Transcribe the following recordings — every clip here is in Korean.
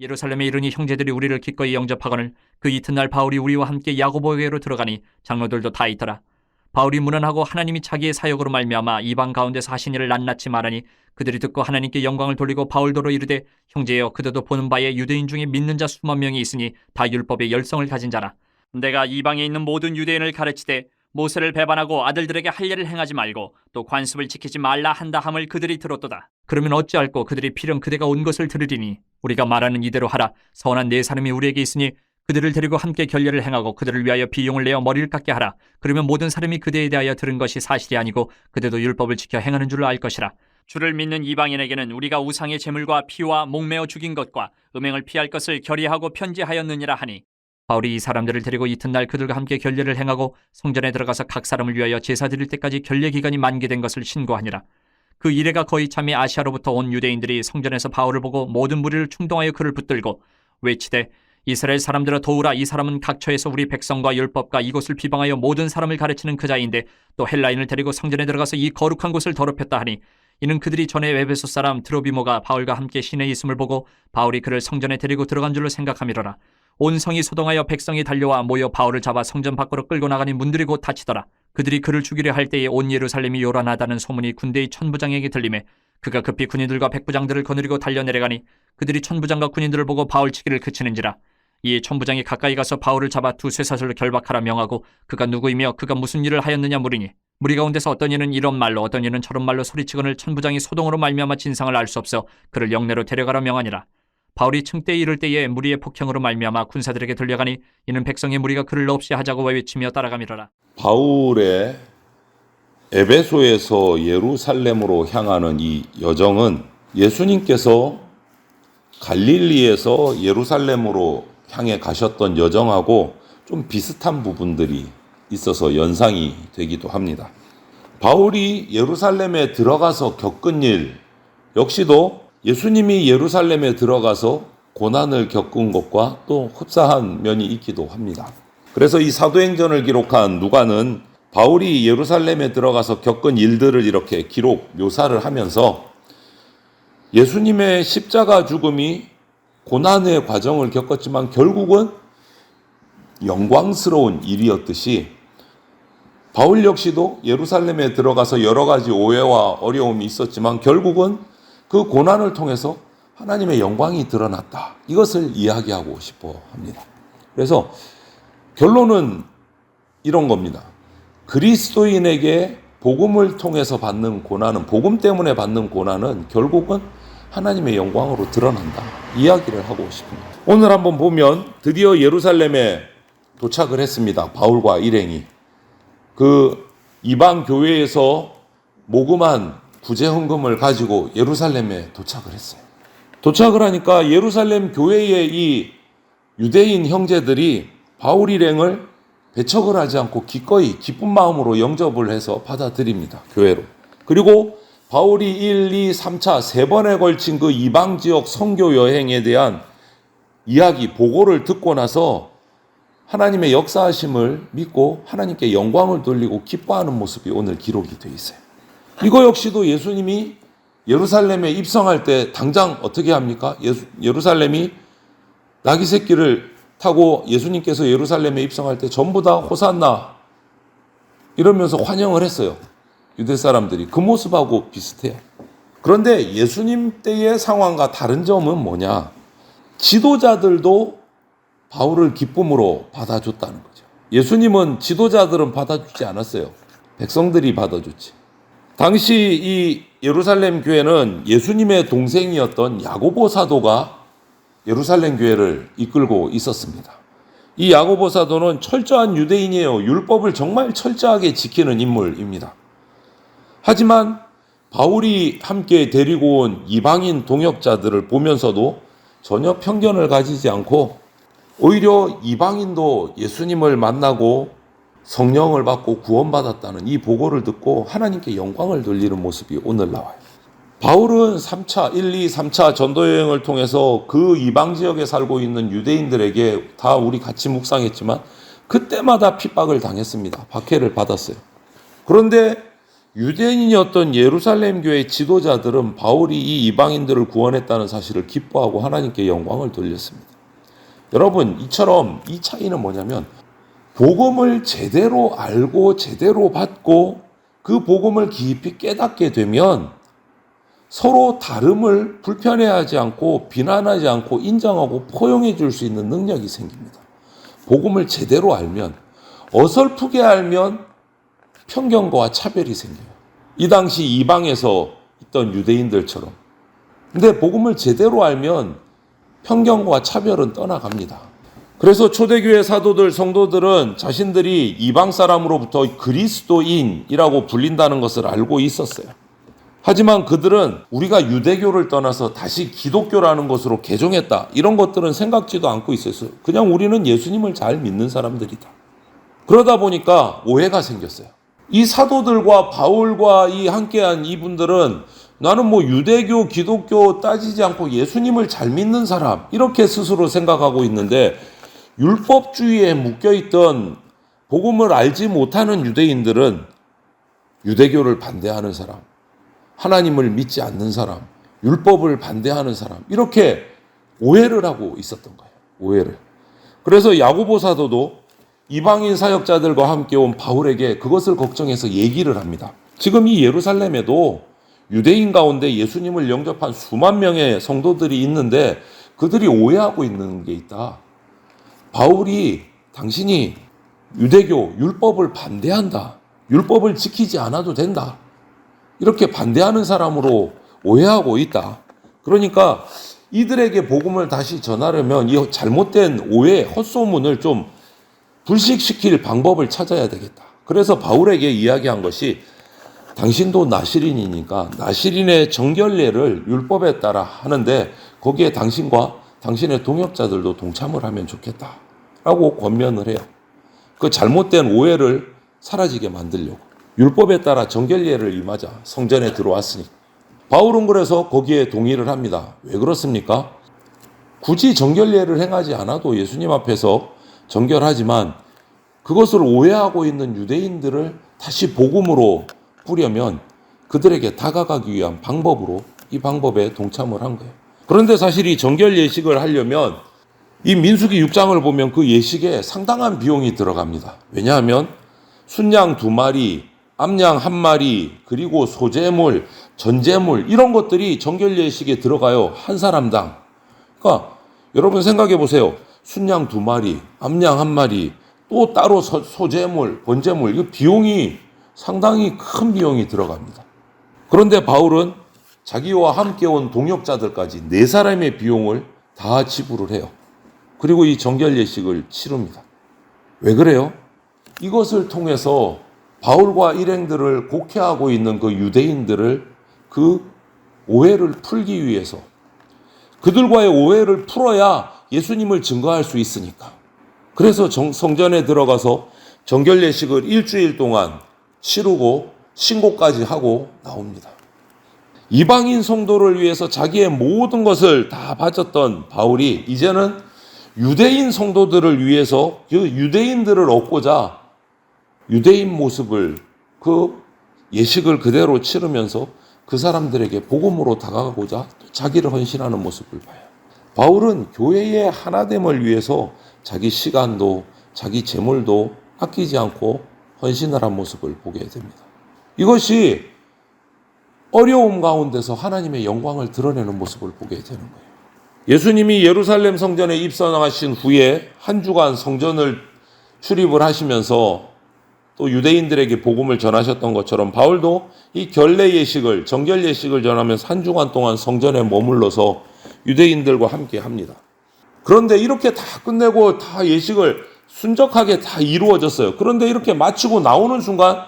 예루살렘에 이르니 형제들이 우리를 기꺼이 영접하거늘 그 이튿날 바울이 우리와 함께 야고보에게로 들어가니 장로들도 다 있더라. 바울이 문안하고 하나님이 자기의 사역으로 말미암아 이방 가운데서 하신 일을 낱낱이 말하니 그들이 듣고 하나님께 영광을 돌리고 바울더러 이르되 형제여 그대도 보는 바에 유대인 중에 믿는 자 수만 명이 있으니 다 율법의 열성을 가진 자라. 내가 이방에 있는 모든 유대인을 가르치되 모세를 배반하고 아들들에게 할 일을 행하지 말고 또 관습을 지키지 말라 한다 함을 그들이 들었도다. 그러면 어찌할꼬 그들이 필연 그대가 온 것을 들으리니 우리가 말하는 이대로 하라. 선한 네 사람이 우리에게 있으니 그들을 데리고 함께 결례를 행하고 그들을 위하여 비용을 내어 머리를 깎게 하라. 그러면 모든 사람이 그대에 대하여 들은 것이 사실이 아니고 그대도 율법을 지켜 행하는 줄을 알 것이라. 주를 믿는 이방인에게는 우리가 우상의 제물과 피와 목매어 죽인 것과 음행을 피할 것을 결의하고 편지하였느니라 하니 바울이 이 사람들을 데리고 이튿날 그들과 함께 결례를 행하고 성전에 들어가서 각 사람을 위하여 제사 드릴 때까지 결례 기간이 만기된 것을 신고하니라. 그 이래가 거의 참이 아시아로부터 온 유대인들이 성전에서 바울을 보고 모든 무리를 충동하여 그를 붙들고 외치되 이스라엘 사람들아 도우라. 이 사람은 각처에서 우리 백성과 율법과 이곳을 비방하여 모든 사람을 가르치는 그 자인데 또 헬라인을 데리고 성전에 들어가서 이 거룩한 곳을 더럽혔다 하니 이는 그들이 전에 에베소 사람 드로비모가 바울과 함께 시내에 있음을 보고 바울이 그를 성전에 데리고 들어간 줄로 생각함이로라. 온 성이 소동하여 백성이 달려와 모여 바울을 잡아 성전 밖으로 끌고 나가니 문들이 곧 닫히더라. 그들이 그를 죽이려 할 때에 온 예루살렘이 요란하다는 소문이 군대의 천부장에게 들리매 그가 급히 군인들과 백부장들을 거느리고 달려내려가니 그들이 천부장과 군인들을 보고 바울 치기를 그치는지라. 이에 천부장이 가까이 가서 바울을 잡아 두 쇠사슬로 결박하라 명하고 그가 누구이며 그가 무슨 일을 하였느냐 물으니 무리 가운데서 어떤 이는 이런 말로 어떤 이는 저런 말로 소리치거늘 천부장이 소동으로 말미암아 진상을 알 수 없어 그를 영내로 데려가라 명하니라. 바울이 층대에 이를 때에 무리의 폭행으로 말미암아 군사들에게 들려가니 이는 백성의 무리가 그를 없이 하자고 외치며 따라가미러라. 바울의 에베소에서 예루살렘으로 향하는 이 여정은 예수님께서 갈릴리에서 예루살렘으로 향해 가셨던 여정하고 좀 비슷한 부분들이 있어서 연상이 되기도 합니다. 바울이 예루살렘에 들어가서 겪은 일 역시도 예수님이 예루살렘에 들어가서 고난을 겪은 것과 또 흡사한 면이 있기도 합니다. 그래서 이 사도행전을 기록한 누가는 바울이 예루살렘에 들어가서 겪은 일들을 이렇게 기록 묘사를 하면서 예수님의 십자가 죽음이 고난의 과정을 겪었지만 결국은 영광스러운 일이었듯이 바울 역시도 예루살렘에 들어가서 여러 가지 오해와 어려움이 있었지만 결국은 그 고난을 통해서 하나님의 영광이 드러났다. 이것을 이야기하고 싶어 합니다. 그래서 결론은 이런 겁니다. 그리스도인에게 복음을 통해서 받는 고난은, 복음 때문에 받는 고난은 결국은 하나님의 영광으로 드러난다. 이야기를 하고 싶습니다. 오늘 한번 보면 드디어 예루살렘에 도착을 했습니다. 바울과 일행이. 그 이방 교회에서 모금한 구제 헌금을 가지고 예루살렘에 도착을 했어요. 도착을 하니까 예루살렘 교회의 이 유대인 형제들이 바울 일행을 배척을 하지 않고 기꺼이 기쁜 마음으로 영접을 해서 받아들입니다. 교회로. 그리고 바울이 1, 2, 3차 3번에 걸친 그 이방 지역 선교 여행에 대한 이야기, 보고를 듣고 나서 하나님의 역사하심을 믿고 하나님께 영광을 돌리고 기뻐하는 모습이 오늘 기록이 되어 있어요. 이거 역시도 예수님이 예루살렘에 입성할 때 당장 어떻게 합니까? 예루살렘이 나귀 새끼를 타고 예수님께서 예루살렘에 입성할 때 전부 다 호산나 이러면서 환영을 했어요. 유대 사람들이. 그 모습하고 비슷해요. 그런데 예수님 때의 상황과 다른 점은 뭐냐? 지도자들도 바울을 기쁨으로 받아줬다는 거죠. 예수님은 지도자들은 받아주지 않았어요. 백성들이 받아줬지. 당시 이 예루살렘 교회는 예수님의 동생이었던 야고보 사도가 예루살렘 교회를 이끌고 있었습니다. 이 야고보 사도는 철저한 유대인이에요. 율법을 정말 철저하게 지키는 인물입니다. 하지만 바울이 함께 데리고 온 이방인 동역자들을 보면서도 전혀 편견을 가지지 않고 오히려 이방인도 예수님을 만나고 성령을 받고 구원받았다는 이 보고를 듣고 하나님께 영광을 돌리는 모습이 오늘 나와요. 바울은 1, 2, 3차 전도여행을 통해서 그 이방 지역에 살고 있는 유대인들에게 다 우리 같이 묵상했지만 그때마다 핍박을 당했습니다. 박해를 받았어요. 그런데 유대인이었던 예루살렘 교회 지도자들은 바울이 이 이방인들을 구원했다는 사실을 기뻐하고 하나님께 영광을 돌렸습니다. 여러분, 이처럼 이 차이는 뭐냐면 복음을 제대로 알고 제대로 받고 그 복음을 깊이 깨닫게 되면 서로 다름을 불편해하지 않고 비난하지 않고 인정하고 포용해 줄 수 있는 능력이 생깁니다. 복음을 제대로 알면, 어설프게 알면 편견과 차별이 생겨요. 이 당시 이방에서 있던 유대인들처럼. 근데 복음을 제대로 알면 편견과 차별은 떠나갑니다. 그래서 초대교회 사도들, 성도들은 자신들이 이방 사람으로부터 그리스도인이라고 불린다는 것을 알고 있었어요. 하지만 그들은 우리가 유대교를 떠나서 다시 기독교라는 것으로 개종했다, 이런 것들은 생각지도 않고 있었어요. 그냥 우리는 예수님을 잘 믿는 사람들이다. 그러다 보니까 오해가 생겼어요. 이 사도들과 바울과 이 함께한 이분들은 나는 유대교, 기독교 따지지 않고 예수님을 잘 믿는 사람, 이렇게 스스로 생각하고 있는데, 율법주의에 묶여있던 복음을 알지 못하는 유대인들은 유대교를 반대하는 사람, 하나님을 믿지 않는 사람, 율법을 반대하는 사람, 이렇게 오해를 하고 있었던 거예요. 오해를. 그래서 야고보 사도도 이방인 사역자들과 함께 온 바울에게 그것을 걱정해서 얘기를 합니다. 지금 이 예루살렘에도 유대인 가운데 예수님을 영접한 수만 명의 성도들이 있는데 그들이 오해하고 있는 게 있다. 바울이 당신이 유대교, 율법을 반대한다. 율법을 지키지 않아도 된다. 이렇게 반대하는 사람으로 오해하고 있다. 그러니까 이들에게 복음을 다시 전하려면 이 잘못된 오해, 헛소문을 좀 불식시킬 방법을 찾아야 되겠다. 그래서 바울에게 이야기한 것이, 당신도 나시린이니까 나시린의 정결례를 율법에 따라 하는데 거기에 당신과 당신의 동역자들도 동참을 하면 좋겠다 라고 권면을 해요. 그 잘못된 오해를 사라지게 만들려고. 율법에 따라 정결례를 임하자. 성전에 들어왔으니. 바울은 그래서 거기에 동의를 합니다. 왜 그렇습니까? 굳이 정결례를 행하지 않아도 예수님 앞에서 정결하지만 그것을 오해하고 있는 유대인들을 다시 복음으로 뿌려면 그들에게 다가가기 위한 방법으로 이 방법에 동참을 한 거예요. 그런데 사실 이 정결 예식을 하려면 이 민수기 6장을 보면 그 예식에 상당한 비용이 들어갑니다. 왜냐하면 순양 2마리, 암양 1마리, 그리고 소제물, 전제물, 이런 것들이 정결 예식에 들어가요. 한 사람당. 그러니까 여러분 생각해 보세요. 순양 2마리, 암양 1마리, 또 따로 소제물, 번제물, 이 비용이 상당히 큰 비용이 들어갑니다. 그런데 바울은 자기와 함께 온 동역자들까지 4사람의 비용을 다 지불을 해요. 그리고 이 정결 예식을 치릅니다. 왜 그래요? 이것을 통해서 바울과 일행들을 곡해하고 있는 그 유대인들을 그 오해를 풀기 위해서, 그들과의 오해를 풀어야 예수님을 증거할 수 있으니까. 그래서 성전에 들어가서 정결 예식을 일주일 동안 치르고 신고까지 하고 나옵니다. 이방인 성도를 위해서 자기의 모든 것을 다 바쳤던 바울이 이제는 유대인 성도들을 위해서 그 유대인들을 얻고자 유대인 모습을, 그 예식을 그대로 치르면서 그 사람들에게 복음으로 다가가고자 자기를 헌신하는 모습을 봐요. 바울은 교회의 하나됨을 위해서 자기 시간도 자기 재물도 아끼지 않고 헌신을 한 모습을 보게 됩니다. 이것이 어려움 가운데서 하나님의 영광을 드러내는 모습을 보게 되는 거예요. 예수님이 예루살렘 성전에 입성하신 후에 한 주간 성전을 출입을 하시면서 또 유대인들에게 복음을 전하셨던 것처럼 바울도 이 결례 예식을, 정결 예식을 전하면서 한 주간 동안 성전에 머물러서 유대인들과 함께 합니다. 그런데 이렇게 다 끝내고 다 예식을 순적하게 다 이루어졌어요. 그런데 이렇게 마치고 나오는 순간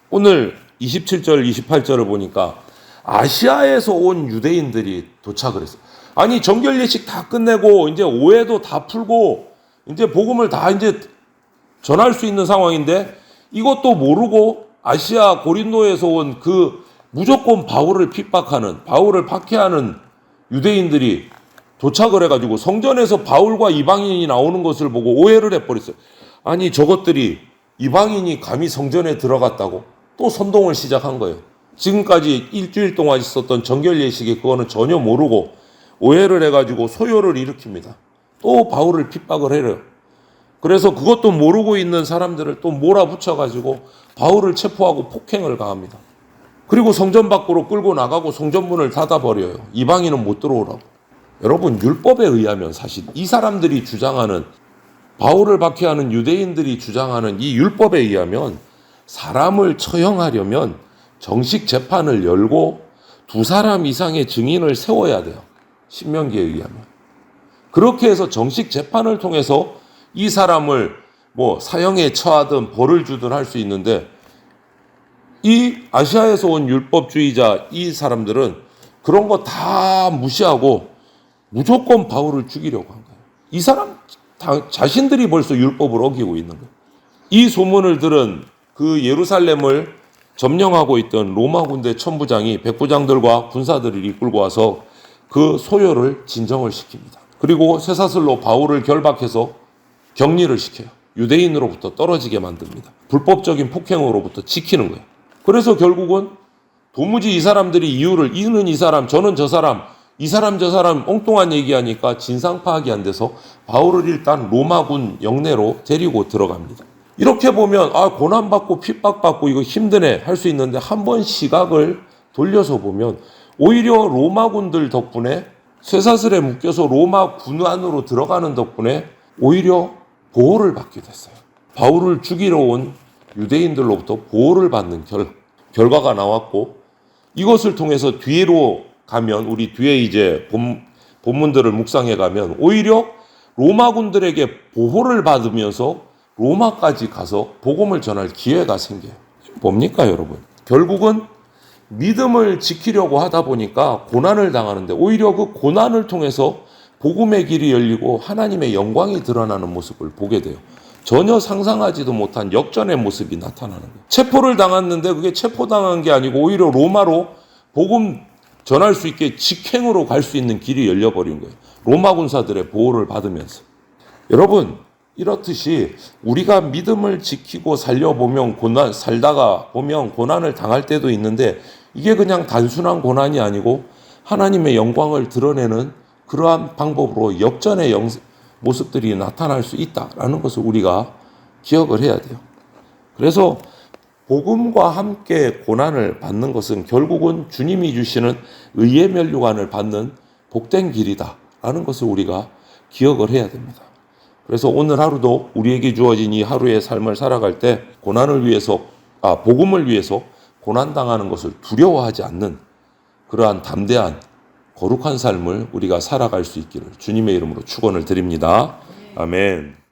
오늘 27절, 28절을 보니까 아시아에서 온 유대인들이 도착을 했어요. 아니, 정결 예식 다 끝내고 이제 오해도 다 풀고 이제 복음을 다 이제 전할 수 있는 상황인데 이것도 모르고 아시아 고린도에서 온 그 무조건 바울을 핍박하는, 바울을 박해하는 유대인들이 도착을 해가지고 성전에서 바울과 이방인이 나오는 것을 보고 오해를 해버렸어요. 아니, 저것들이 이방인이 감히 성전에 들어갔다고? 또 선동을 시작한 거예요. 지금까지 일주일 동안 있었던 정결 예식에 그거는 전혀 모르고 오해를 해가지고 소요를 일으킵니다. 또 바울을 핍박을 해요. 그래서 그것도 모르고 있는 사람들을 또 몰아붙여가지고 바울을 체포하고 폭행을 가합니다. 그리고 성전 밖으로 끌고 나가고 성전문을 닫아버려요. 이방인은 못 들어오라고. 여러분, 율법에 의하면 사실 이 사람들이 주장하는, 바울을 박해하는 유대인들이 주장하는 이 율법에 의하면 사람을 처형하려면 정식 재판을 열고 2사람 이상의 증인을 세워야 돼요. 신명기에 의하면. 그렇게 해서 정식 재판을 통해서 이 사람을 사형에 처하든 벌을 주든 할 수 있는데, 이 아시아에서 온 율법주의자 이 사람들은 그런 거 다 무시하고 무조건 바울을 죽이려고 한 거예요. 이 사람 자신들이 벌써 율법을 어기고 있는 거예요. 이 소문을 들은 그 예루살렘을 점령하고 있던 로마 군대 천부장이 백부장들과 군사들을 이끌고 와서 그 소요를 진정을 시킵니다. 그리고 쇠사슬로 바울을 결박해서 격리를 시켜요. 유대인으로부터 떨어지게 만듭니다. 불법적인 폭행으로부터 지키는 거예요. 그래서 결국은 도무지 이 사람들이 이유를, 이는 이 사람, 저는 저 사람, 이 사람 저 사람 엉뚱한 얘기하니까 진상 파악이 안 돼서 바울을 일단 로마군 영내로 데리고 들어갑니다. 이렇게 보면 고난받고 핍박받고 이거 힘드네 할 수 있는데, 한번 시각을 돌려서 보면 오히려 로마군들 덕분에 쇠사슬에 묶여서 로마 군 안으로 들어가는 덕분에 오히려 보호를 받게 됐어요. 바울을 죽이러 온 유대인들로부터 보호를 받는 결과가 나왔고, 이것을 통해서 뒤로 가면, 우리 뒤에 이제 본문들을 묵상해 가면 오히려 로마군들에게 보호를 받으면서 로마까지 가서 복음을 전할 기회가 생겨요. 뭡니까 여러분? 결국은 믿음을 지키려고 하다 보니까 고난을 당하는데, 오히려 그 고난을 통해서 복음의 길이 열리고 하나님의 영광이 드러나는 모습을 보게 돼요. 전혀 상상하지도 못한 역전의 모습이 나타나는 거예요. 체포를 당했는데 그게 체포당한 게 아니고 오히려 로마로 복음 전할 수 있게 직행으로 갈 수 있는 길이 열려버린 거예요. 로마 군사들의 보호를 받으면서. 여러분, 이렇듯이 우리가 믿음을 지키고 살다가 보면 고난을 당할 때도 있는데, 이게 그냥 단순한 고난이 아니고 하나님의 영광을 드러내는 그러한 방법으로 역전의 모습들이 나타날 수 있다라는 것을 우리가 기억을 해야 돼요. 그래서 복음과 함께 고난을 받는 것은 결국은 주님이 주시는 의의 면류관을 받는 복된 길이다라는 것을 우리가 기억을 해야 됩니다. 그래서 오늘 하루도 우리에게 주어진 이 하루의 삶을 살아갈 때 복음을 위해서 고난당하는 것을 두려워하지 않는 그러한 담대한 거룩한 삶을 우리가 살아갈 수 있기를 주님의 이름으로 축원을 드립니다. 아멘.